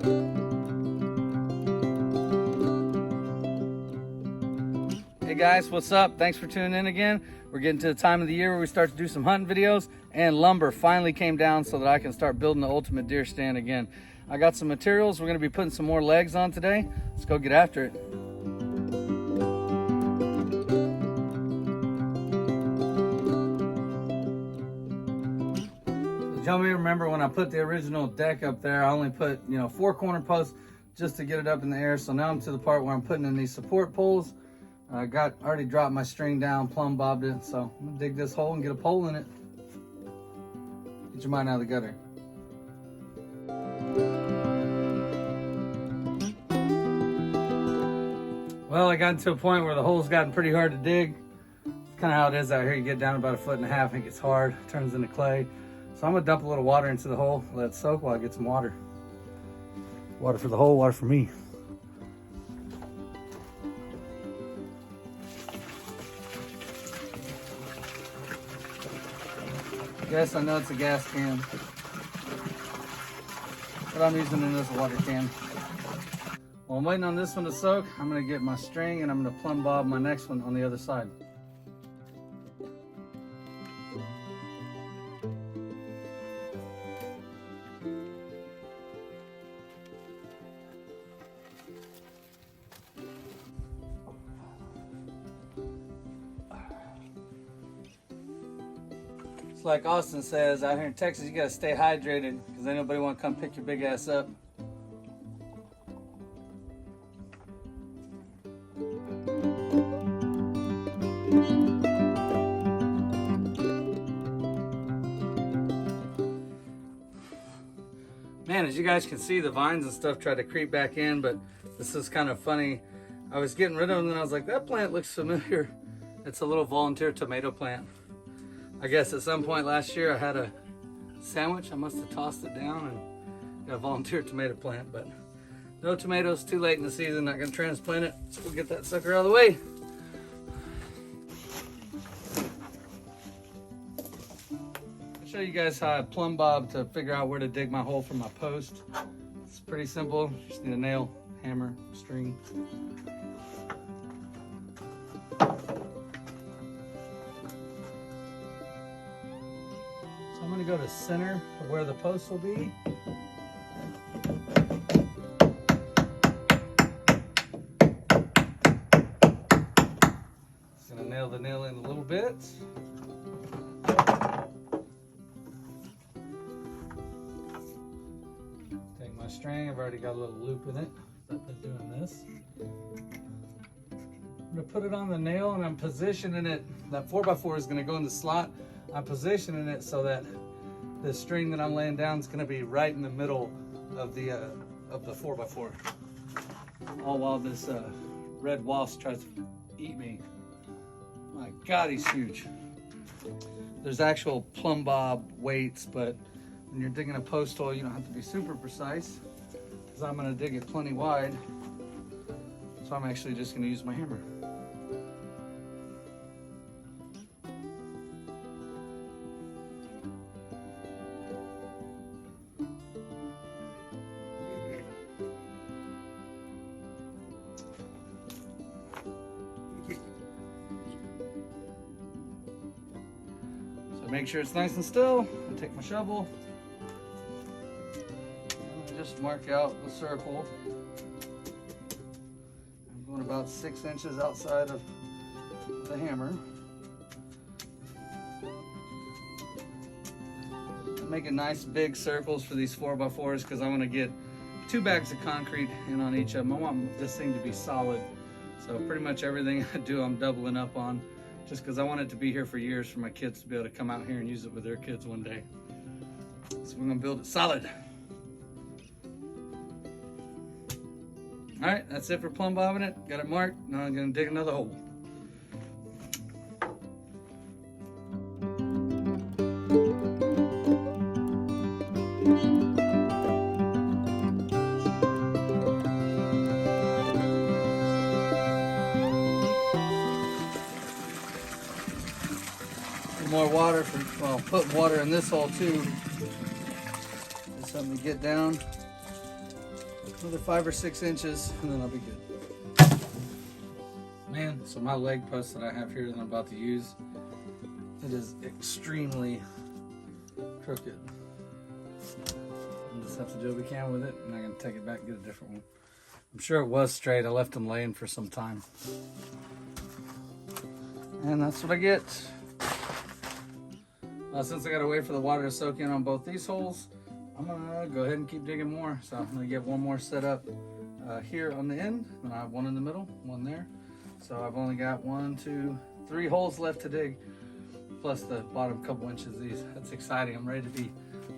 Hey guys, what's up? Thanks for tuning in again. We're getting to the time of the year where we start to do some hunting videos, and lumber finally came down so that I can start building the ultimate deer stand again. I got some materials. We're gonna be putting some more legs on today. Let's go get after it. Y'all may remember when I put the original deck up there, I only put, 4 corner posts just to get it up in the air. So now I'm to the part where I'm putting in these support poles. I already dropped my string down, plumb bobbed it. So I'm gonna dig this hole and get a pole in it. Get your mind out of the gutter. Well, I got to a point where the hole's gotten pretty hard to dig. It's kind of how it is out here. You get down about 1.5 feet, it gets hard, turns into clay. So I'm gonna dump a little water into the hole, let it soak while I get some water. Water for the hole, water for me. Yes, I know it's a gas can, but I'm using it as a water can. While I'm waiting on this one to soak, I'm gonna get my string and I'm gonna plumb bob my next one on the other side. It's like Austin says, out here in Texas, you gotta stay hydrated because ain't nobody wanna come pick your big ass up. Man, as you guys can see, the vines and stuff try to creep back in, but this is kind of funny. I was getting rid of them and I was like, that plant looks familiar. It's a little volunteer tomato plant. I guess at some point last year I had a sandwich. I must have tossed it down and got a volunteer tomato plant, but no tomatoes, too late in the season, not gonna transplant it. So we'll get that sucker out of the way. I'll show you guys how I plumb bob to figure out where to dig my hole for my post. It's pretty simple. Just need a nail, hammer, string. I'm going to go to center of where the post will be. Just going to nail the nail in a little bit. Take my string, I've already got a little loop in it. I've been doing this. I'm going to put it on the nail and I'm positioning it. That 4x4 is going to go in the slot. I'm positioning it so that the string that I'm laying down is going to be right in the middle of the 4x4. All while this red wasp tries to eat me. My God, he's huge. There's actual plumb bob weights, but when you're digging a post hole, you don't have to be super precise because I'm going to dig it plenty wide. So I'm actually just going to use my hammer. Make sure it's nice and still. I take my shovel and I just mark out the circle. I'm going about 6 inches outside of the hammer. I'm making nice big circles for these 4x4s because I want to get 2 bags of concrete in on each of them. I want this thing to be solid. So pretty much everything I do, I'm doubling up on. Just because I want it to be here for years for my kids to be able to come out here and use it with their kids one day. So we're gonna build it solid. All right, that's it for plumb bobbing it. Got it marked. Now I'm gonna dig another hole. More water for, well, putting water in this hole too. Just something to get down. Another 5 or 6 inches, and then I'll be good. Man, so my leg post that I have here that I'm about to use, it is extremely crooked. I'll just have to do what we can with it, and I'm gonna take it back and get a different one. I'm sure it was straight. I left them laying for some time. And that's what I get. Since I gotta wait for the water to soak in on both these holes, I'm gonna go ahead and keep digging more. So I'm gonna get one more set up here on the end, and I have one in the middle, one there. So I've only got 1, 2, 3 holes left to dig, plus the bottom couple inches of these. That's exciting. I'm ready to be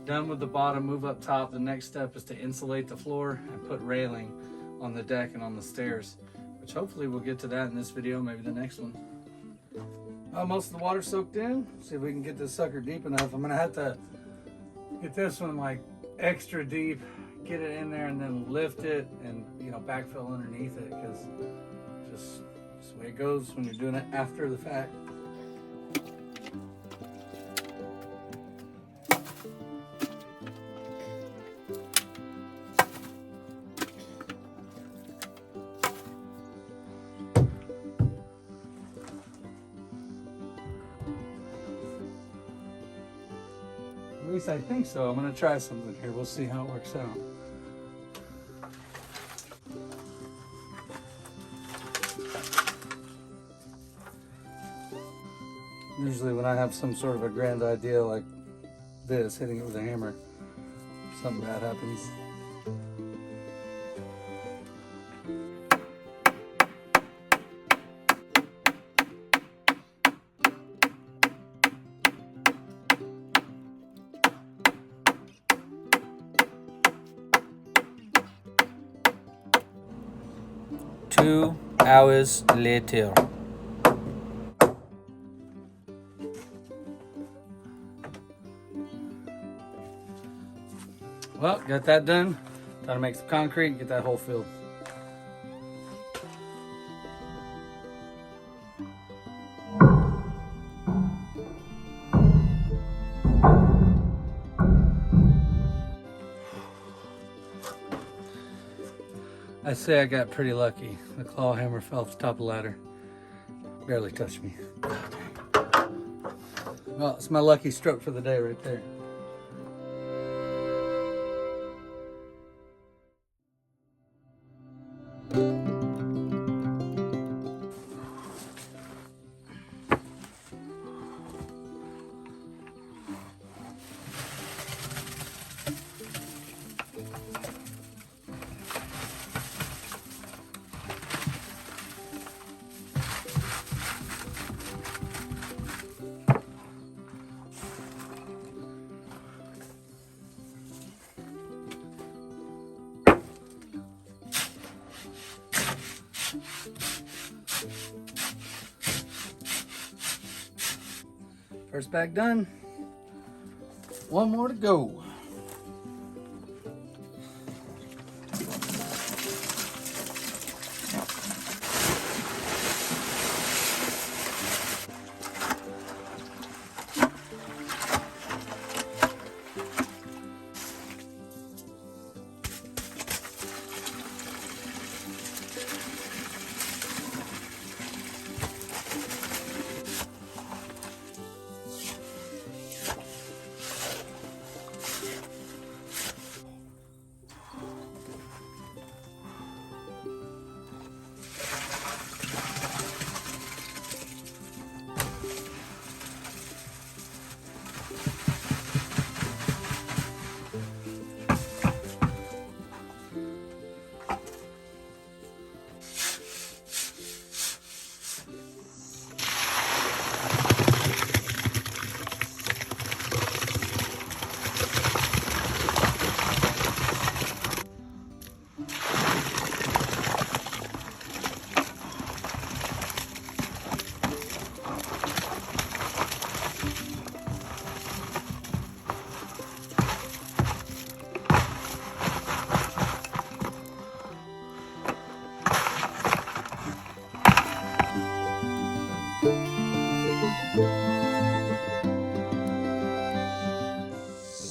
done with the bottom, move up top. The next step is to insulate the floor and put railing on the deck and on the stairs, which hopefully we'll get to that in this video, maybe the next one. Most of the water soaked in. See if we can get this sucker deep enough. I'm gonna have to get this one like extra deep, get it in there, and then lift it and, you know, backfill underneath it, because just the way it goes when you're doing it after the fact. At least I think so. I'm gonna try something here. We'll see how it works out. Usually when I have some sort of a grand idea like this, hitting it with a hammer, something bad happens. Two hours later. Well, got that done. Time to make some concrete and get that hole filled. I say I got pretty lucky. The claw hammer fell off the top of the ladder. Barely touched me. Well, it's my lucky stroke for the day right there. First bag done. One more to go.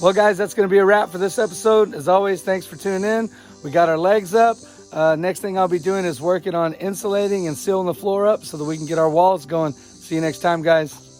Well, guys, that's going to be a wrap for this episode. As always, thanks for tuning in. We got our legs up. Next thing I'll be doing is working on insulating and sealing the floor up so that we can get our walls going. See you next time, guys.